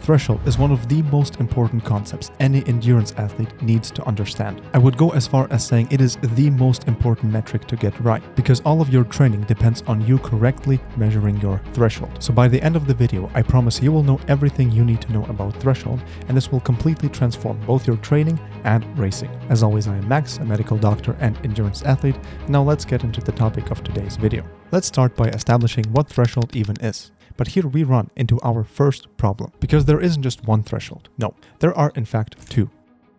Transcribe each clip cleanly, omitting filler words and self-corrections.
Threshold is one of the most important concepts any endurance athlete needs to understand. I would go as far as saying it is the most important metric to get right, because all of your training depends on you correctly measuring your threshold. So by the end of the video, I promise you will know everything you need to know about threshold, and this will completely transform both your training and racing. As always, I am Max, a medical doctor and endurance athlete. Now let's get into the topic of today's video. Let's start by establishing what threshold even is. But here we run into our first problem, because there isn't just one threshold. No, there are in fact two.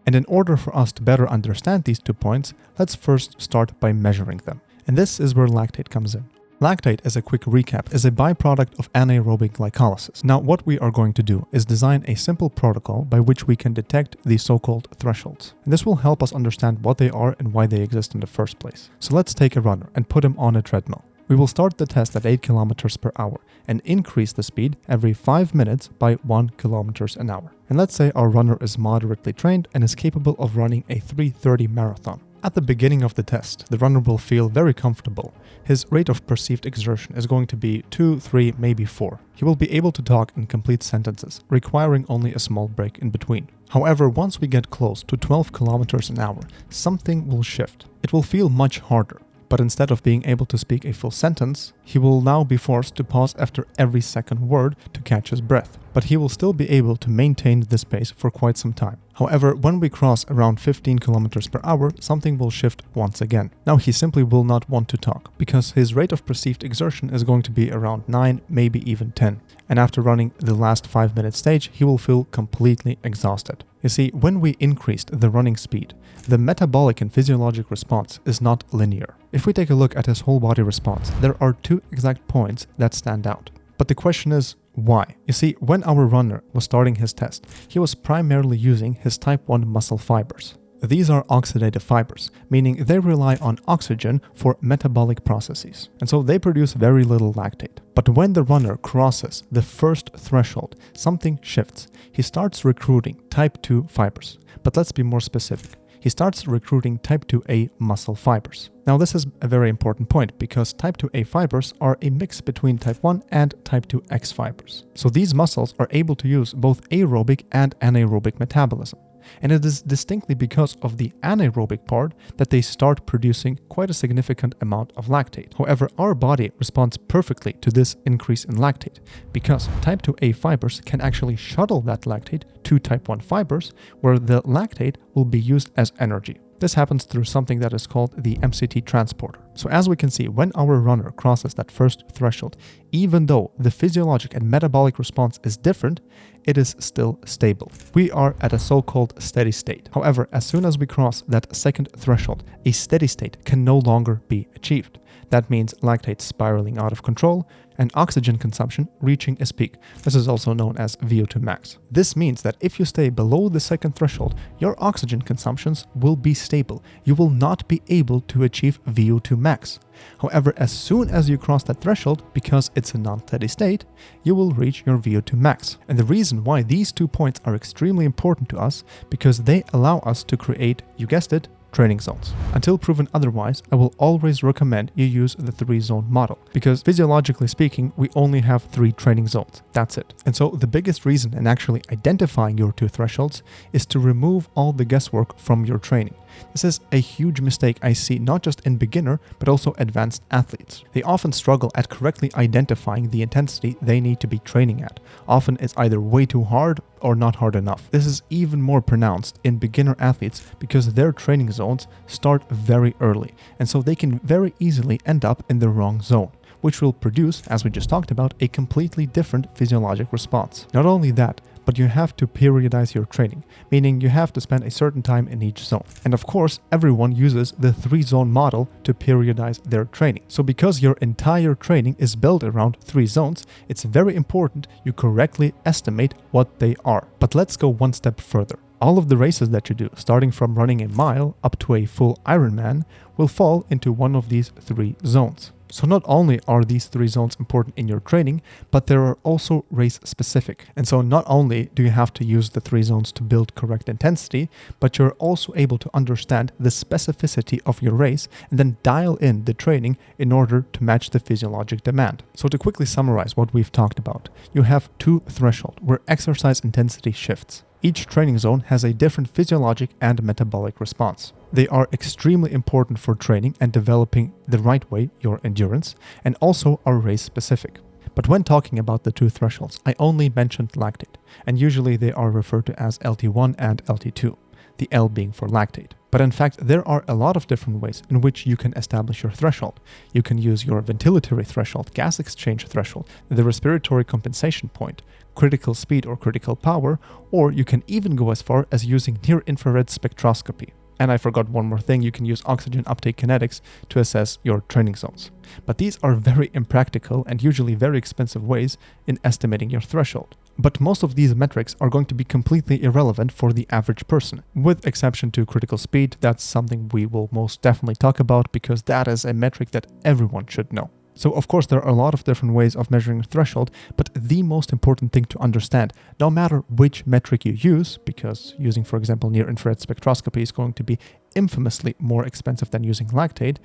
And in order for us to better understand these 2 points, let's first start by measuring them. And this is where lactate comes in. Lactate, as a quick recap, is a byproduct of anaerobic glycolysis. Now, what we are going to do is design a simple protocol by which we can detect these so-called thresholds. And this will help us understand what they are and why they exist in the first place. So let's take a runner and put him on a treadmill. We will start the test at 8 km per hour and increase the speed every 5 minutes by 1 km an hour. And let's say our runner is moderately trained and is capable of running a 3:30 marathon. At the beginning of the test, the runner will feel very comfortable. His rate of perceived exertion is going to be 2, 3, maybe 4. He will be able to talk in complete sentences, requiring only a small break in between. However, once we get close to 12 km an hour, something will shift. It will feel much harder. But instead of being able to speak a full sentence, he will now be forced to pause after every second word to catch his breath. But he will still be able to maintain this pace for quite some time. However, when we cross around 15 km per hour, something will shift once again. Now he simply will not want to talk, because his rate of perceived exertion is going to be around 9, maybe even 10. And after running the last 5-minute stage, he will feel completely exhausted. You see, when we increased the running speed, the metabolic and physiologic response is not linear. If we take a look at his whole body response, there are 2 exact points that stand out. But the question is, why? You see, when our runner was starting his test, he was primarily using his type 1 muscle fibers. These are oxidative fibers, meaning they rely on oxygen for metabolic processes, and so they produce very little lactate. But when the runner crosses the first threshold, something shifts. He starts recruiting type 2 fibers. But let's be more specific. He starts recruiting type 2A muscle fibers. Now this is a very important point, because type 2A fibers are a mix between type 1 and type 2X fibers. So these muscles are able to use both aerobic and anaerobic metabolism. And it is distinctly because of the anaerobic part that they start producing quite a significant amount of lactate. However, our body responds perfectly to this increase in lactate, because type 2A fibers can actually shuttle that lactate to type 1 fibers, where the lactate will be used as energy. This happens through something that is called the MCT transporter. So as we can see, when our runner crosses that first threshold, even though the physiologic and metabolic response is different, it is still stable. We are at a so-called steady state. However, as soon as we cross that second threshold, a steady state can no longer be achieved. That means lactate spiraling out of control and oxygen consumption reaching its peak. This is also known as VO2 max. This means that if you stay below the second threshold, your oxygen consumptions will be stable. You will not be able to achieve VO2 max. However, as soon as you cross that threshold, because it's a non-steady state, you will reach your VO2 max. And the reason why these 2 points are extremely important to us, because they allow us to create, you guessed it, training zones. Until proven otherwise, I will always recommend you use the 3-zone model, because physiologically speaking, we only have 3 training zones. That's it. And so the biggest reason in actually identifying your 2 thresholds is to remove all the guesswork from your training. This is a huge mistake I see not just in beginner, but also advanced athletes. They often struggle at correctly identifying the intensity they need to be training at. Often it's either way too hard or not hard enough. This is even more pronounced in beginner athletes, because their training zones start very early, and so they can very easily end up in the wrong zone, which will produce, as we just talked about, a completely different physiologic response. Not only that, but you have to periodize your training, meaning you have to spend a certain time in each zone. And of course, everyone uses the 3-zone model to periodize their training. So because your entire training is built around 3 zones, it's very important you correctly estimate what they are. But let's go one step further. All of the races that you do, starting from running a mile up to a full Ironman, will fall into one of these 3 zones. So not only are these 3 zones important in your training, but they are also race specific. And so not only do you have to use the 3 zones to build correct intensity, but you're also able to understand the specificity of your race and then dial in the training in order to match the physiologic demand. So to quickly summarize what we've talked about, you have 2 thresholds where exercise intensity shifts. Each training zone has a different physiologic and metabolic response. They are extremely important for training and developing the right way your endurance, and also are race specific. But when talking about the 2 thresholds, I only mentioned lactate, and usually they are referred to as LT1 and LT2, the L being for lactate. But in fact, there are a lot of different ways in which you can establish your threshold. You can use your ventilatory threshold, gas exchange threshold, the respiratory compensation point, critical speed or critical power, or you can even go as far as using near-infrared spectroscopy. And I forgot one more thing, you can use oxygen uptake kinetics to assess your training zones. But these are very impractical and usually very expensive ways in estimating your threshold. But most of these metrics are going to be completely irrelevant for the average person, with exception to critical speed. That's something we will most definitely talk about because that is a metric that everyone should know. So of course there are a lot of different ways of measuring threshold, but the most important thing to understand, no matter which metric you use, because using, for example, near-infrared spectroscopy is going to be infamously more expensive than using lactate,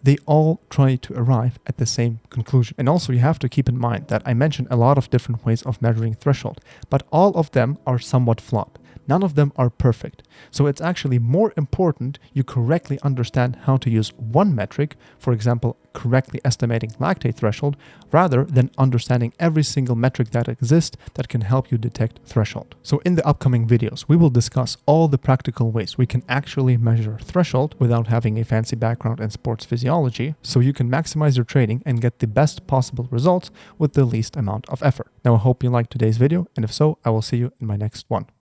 they all try to arrive at the same conclusion. And also you have to keep in mind that I mentioned a lot of different ways of measuring threshold, but all of them are somewhat flawed. None of them are perfect. So it's actually more important you correctly understand how to use one metric, for example, correctly estimating lactate threshold, rather than understanding every single metric that exists that can help you detect threshold. So in the upcoming videos, we will discuss all the practical ways we can actually measure threshold without having a fancy background in sports physiology, so you can maximize your training and get the best possible results with the least amount of effort. Now I hope you liked today's video, and if so, I will see you in my next one.